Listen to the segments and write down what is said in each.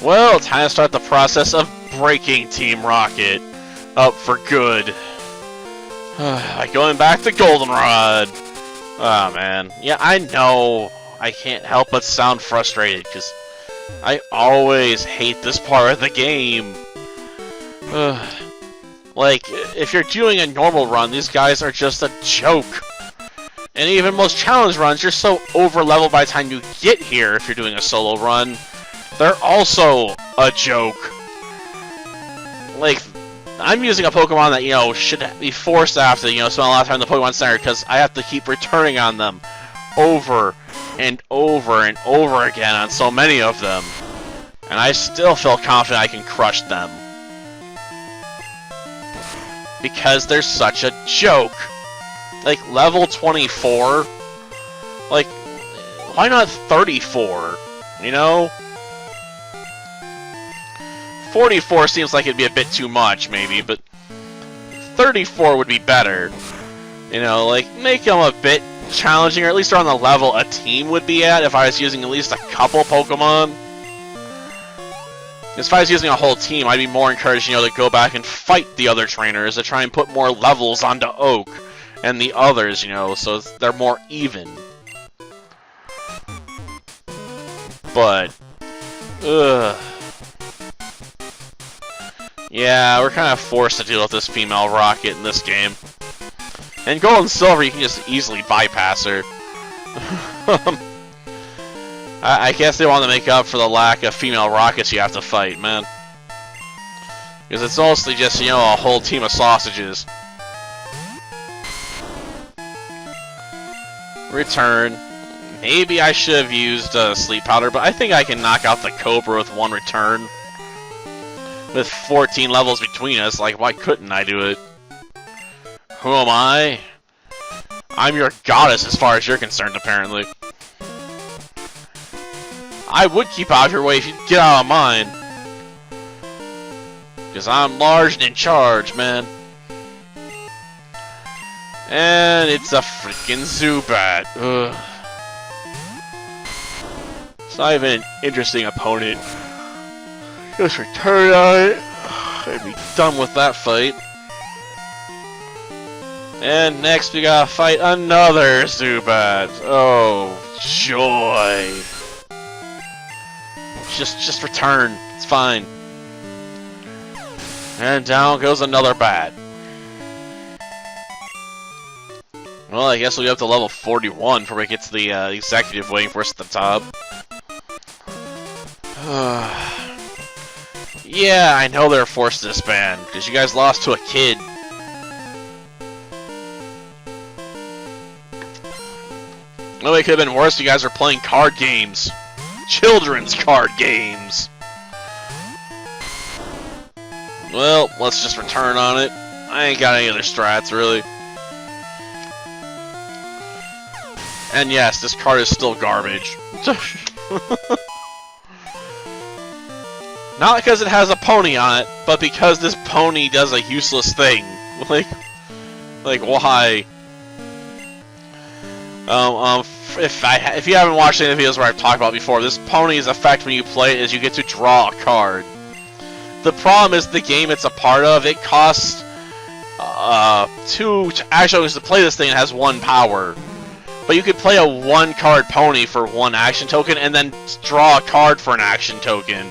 Well, time to start the process of breaking Team Rocket up for good. Like going back to Goldenrod. Oh man. Yeah, I know. I can't help but sound frustrated because I always hate this part of the game. Like, if you're doing a normal run, these guys are just a joke. And even most challenge runs, you're so over-leveled by the time you get here if you're doing a solo run. They're also a joke. Like, I'm using a Pokemon that, should be forced to have to, spend a lot of time in the Pokemon Center because I have to keep returning on them over and over and over again on so many of them. And I still feel confident I can crush them. Because they're such a joke. Like, level 24? Like, why not 34? 44 seems like it'd be a bit too much, maybe, but 34 would be better. Like, make them a bit challenging, or at least around the level a team would be at if I was using at least a couple Pokemon. If I was using a whole team, I'd be more encouraged, to go back and fight the other trainers to try and put more levels onto Oak and the others, so they're more even. But, yeah, we're kind of forced to deal with this female Rocket in this game. And Gold and Silver, you can just easily bypass her. I guess they want to make up for the lack of female Rockets you have to fight, man. Because it's mostly just, a whole team of sausages. Return. Maybe I should have used Sleep Powder, but I think I can knock out the Cobra with one return. With 14 levels between us, like, why couldn't I do it? Who am I? I'm your goddess as far as you're concerned, apparently. I would keep out of your way if you'd get out of mine. Because I'm large and in charge, man. And it's a freaking Zubat. Ugh. It's not even an interesting opponent. Just return on it. I'd be done with that fight. And next we gotta fight another Zubat. Oh, joy. Just return. It's fine. And down goes another bat. Well, I guess we'll get up to level 41 before we get to the executive waiting for us at the top. Yeah, I know they're forced to disband, because you guys lost to a kid. No, it could have been worse if you guys were playing card games. Children's card games. Well, let's just return on it. I ain't got any other strats, really. And yes, this card is still garbage. Not because it has a pony on it, but because this pony does a useless thing. Like why? If you haven't watched any of the videos where I've talked about it before, this pony's effect when you play it is you get to draw a card. The problem is the game it's a part of, it costs two actually to play this thing. It has one power, but you could play a one-card pony for one action token and then draw a card for an action token.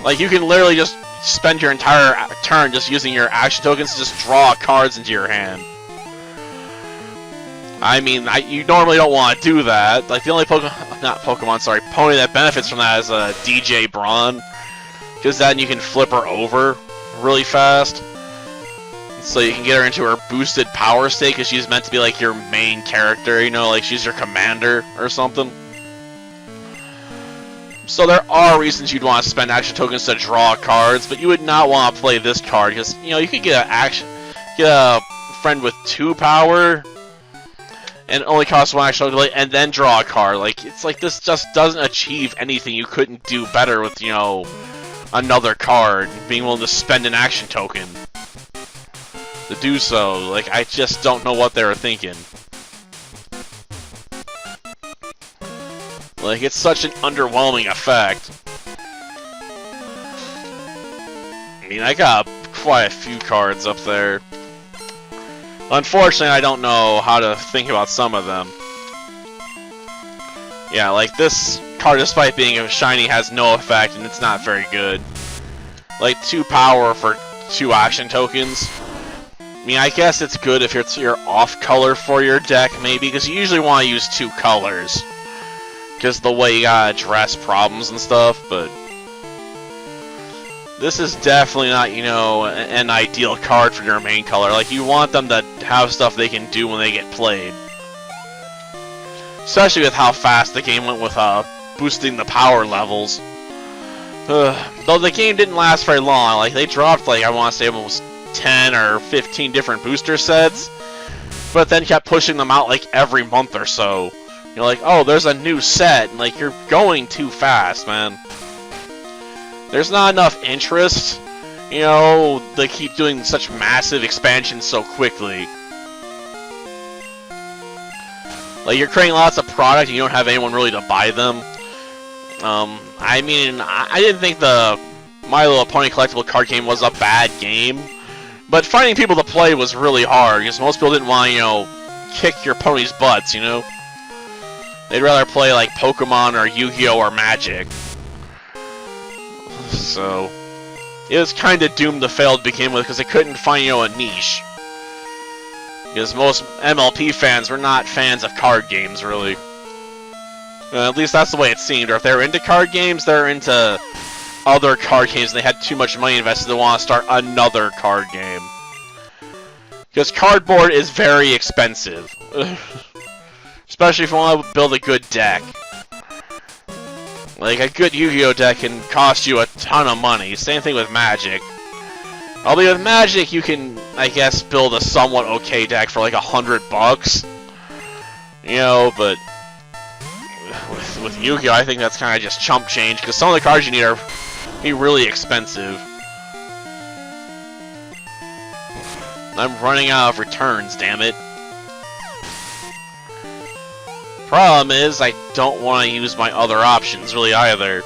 Like, you can literally just spend your entire turn just using your action tokens to just draw cards into your hand. I mean, you normally don't want to do that. Like, the only pony that benefits from that is DJ Braun. Because then you can flip her over really fast. So you can get her into her boosted power state, because she's meant to be like your main character, like she's your commander or something. So there are reasons you'd want to spend action tokens to draw cards, but you would not want to play this card, because, you could get a friend with 2 power, and it only costs 1 action token to play, and then draw a card. Like, it's like this just doesn't achieve anything you couldn't do better with, another card, being willing to spend an action token to do so. Like, I just don't know what they were thinking. Like, it's such an underwhelming effect. mean, I got quite a few cards up there. Unfortunately, I don't know how to think about some of them. Yeah, like this card, despite being a shiny, has no effect, and it's not very good. Like 2 power for 2 action tokens. I mean, I guess it's good if it's your off color for your deck, maybe, because you usually want to use 2 colors. Because the way you gotta address problems and stuff, but this is definitely not, you know, an ideal card for your main color. Like, you want them to have stuff they can do when they get played. Especially with how fast the game went with boosting the power levels. Though the game didn't last very long. Like, they dropped, like, I want to say almost 10 or 15 different booster sets, but then kept pushing them out, like, every month or so. You're like, oh, there's a new set, and, like, you're going too fast, man. There's not enough interest, you know, they keep doing such massive expansions so quickly. Like, you're creating lots of product and you don't have anyone really to buy them. I mean, I didn't think the My Little Pony collectible card game was a bad game, but finding people to play was really hard, because most people didn't want to, you know, kick your pony's butts, you know? They'd rather play, like, Pokémon or Yu-Gi-Oh! Or Magic. So, it was kind of doomed to fail to begin with, because they couldn't find, you know, a niche. Because most MLP fans were not fans of card games, really. At least that's the way it seemed. Or if they were into card games, they're into other card games, and they had too much money invested to want to start another card game. Because cardboard is very expensive. Especially if you want to build a good deck. Like, a good Yu-Gi-Oh! Deck can cost you a ton of money. Same thing with Magic. Although with Magic, you can, I guess, build a somewhat okay deck for like $100. You know, but with Yu-Gi-Oh! I think that's kind of just chump change, because some of the cards you need are really expensive. I'm running out of returns, damn it. Problem is, I don't want to use my other options really either.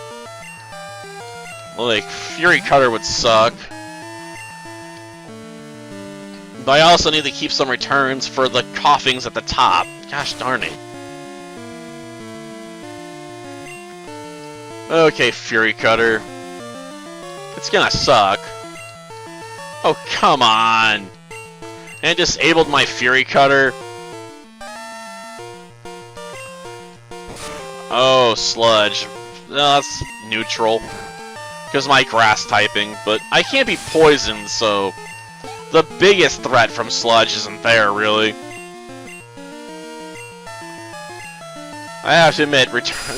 Like, Fury Cutter would suck. But I also need to keep some returns for the coughings at the top. Gosh darn it. Okay, Fury Cutter. It's gonna suck. Oh, come on. And disabled my Fury Cutter. Oh, Sludge. No, that's neutral. Because my grass typing, but I can't be poisoned, so the biggest threat from Sludge isn't there, really. I have to admit,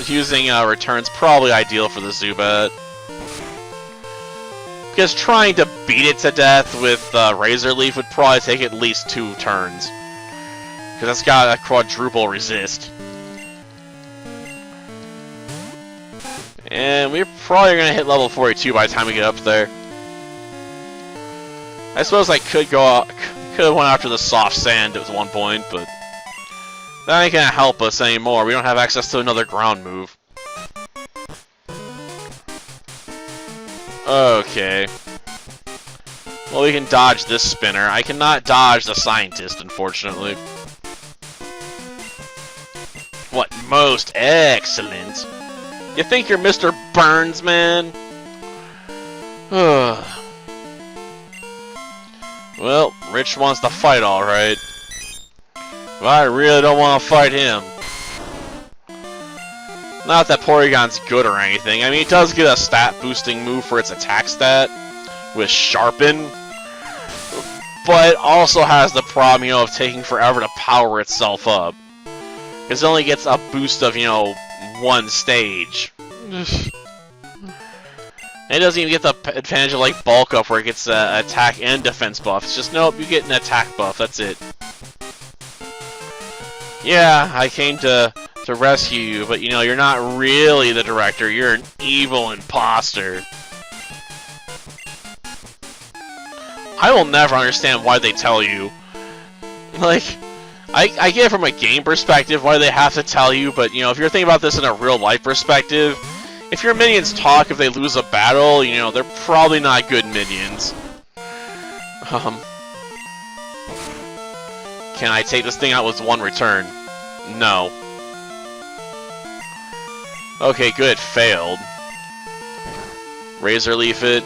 using returns probably ideal for the Zubat. Because trying to beat it to death with Razor Leaf would probably take at least 2 turns. Because it's got a quadruple resist. And we're probably going to hit level 42 by the time we get up there. I suppose I could have went after the soft sand at one point, but that ain't gonna help us anymore. We don't have access to another ground move. Okay. Well, we can dodge this spinner. I cannot dodge the scientist, unfortunately. What? Most excellent. You think you're Mr. Burns, man? Well, Rich wants to fight, alright. But I really don't want to fight him. Not that Porygon's good or anything. I mean, it does get a stat-boosting move for its attack stat with Sharpen. But it also has the problem, you know, of taking forever to power itself up. Because it only gets a boost of, you know, 1 stage. It doesn't even get the advantage of, like, Bulk Up, where it gets attack and defense buff. It's just, nope, you get an attack buff, that's it. Yeah, I came to rescue you, but, you know, you're not really the director. You're an evil imposter. I will never understand why they tell you. Like, I get it from a game perspective why they have to tell you, but, you know, if you're thinking about this in a real-life perspective, if your minions talk if they lose a battle, you know, they're probably not good minions. Can I take this thing out with one return? No. Okay, good. Failed. Razor Leaf it.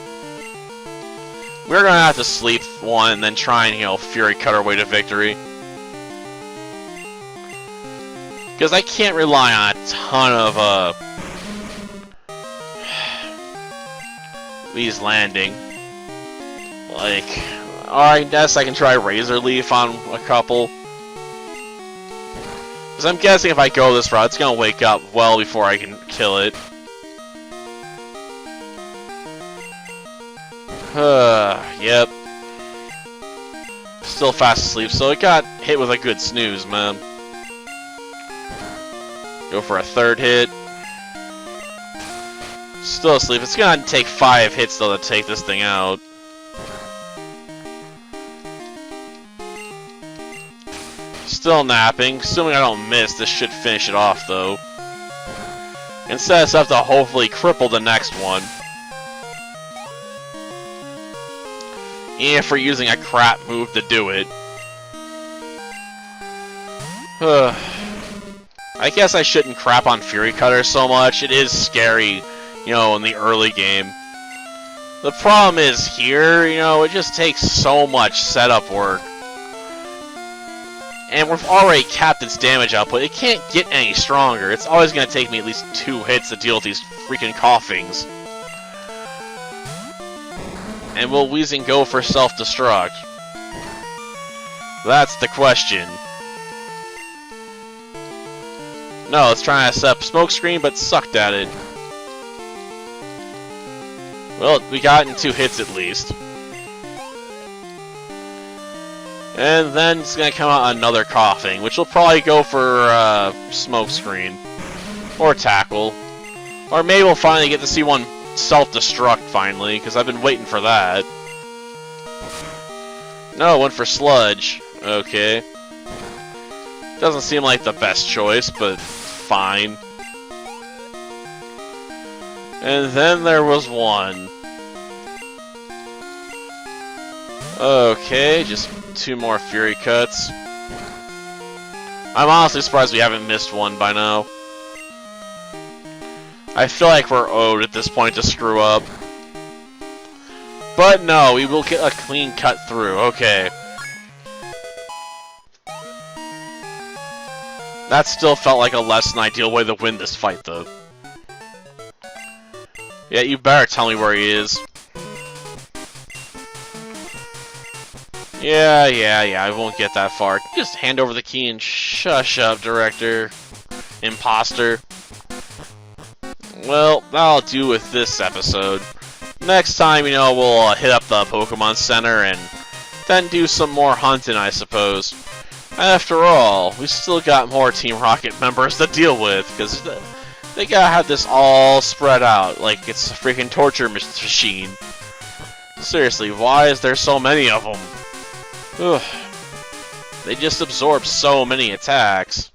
We're gonna have to sleep one and then try and, you know, Fury cut our way to victory. Because I can't rely on a ton of, these landing. Like, I guess I can try Razor Leaf on a couple. Because I'm guessing if I go this route, it's gonna wake up well before I can kill it. Yep. Still fast asleep, so it got hit with a good snooze, man. Go for a third hit. Still asleep. It's gonna take 5 hits though to take this thing out. Still napping. Assuming I don't miss, this should finish it off though. And set us up to hopefully cripple the next one. Even if we're using a crap move to do it. I guess I shouldn't crap on Fury Cutter so much. It is scary, you know, in the early game. The problem is here, you know, it just takes so much setup work. And we've already capped its damage output. It can't get any stronger. It's always going to take me at least 2 hits to deal with these freaking coughings. And will Weezing go for self-destruct? That's the question. No, it's trying to set up Smokescreen, but sucked at it. Well, we got in 2 hits at least. And then it's going to come out another coughing, which will probably go for Smokescreen. Or Tackle. Or maybe we'll finally get to see one self-destruct finally, because I've been waiting for that. No, went for Sludge. Okay. Doesn't seem like the best choice, but fine. And then there was one. Okay, just 2 more Fury Cuts. I'm honestly surprised we haven't missed one by now. I feel like we're owed at this point to screw up. But no, we will get a clean cut through. Okay. That still felt like a less than ideal way to win this fight, though. Yeah, you better tell me where he is. Yeah, I won't get that far. Just hand over the key and shush up, director. Imposter. Well, that'll do with this episode. Next time, you know, we'll hit up the Pokemon Center and then do some more hunting, I suppose. After all, we still got more Team Rocket members to deal with, because they gotta have this all spread out like it's a freaking torture machine. Seriously, why is there so many of them? Ugh. They just absorb so many attacks.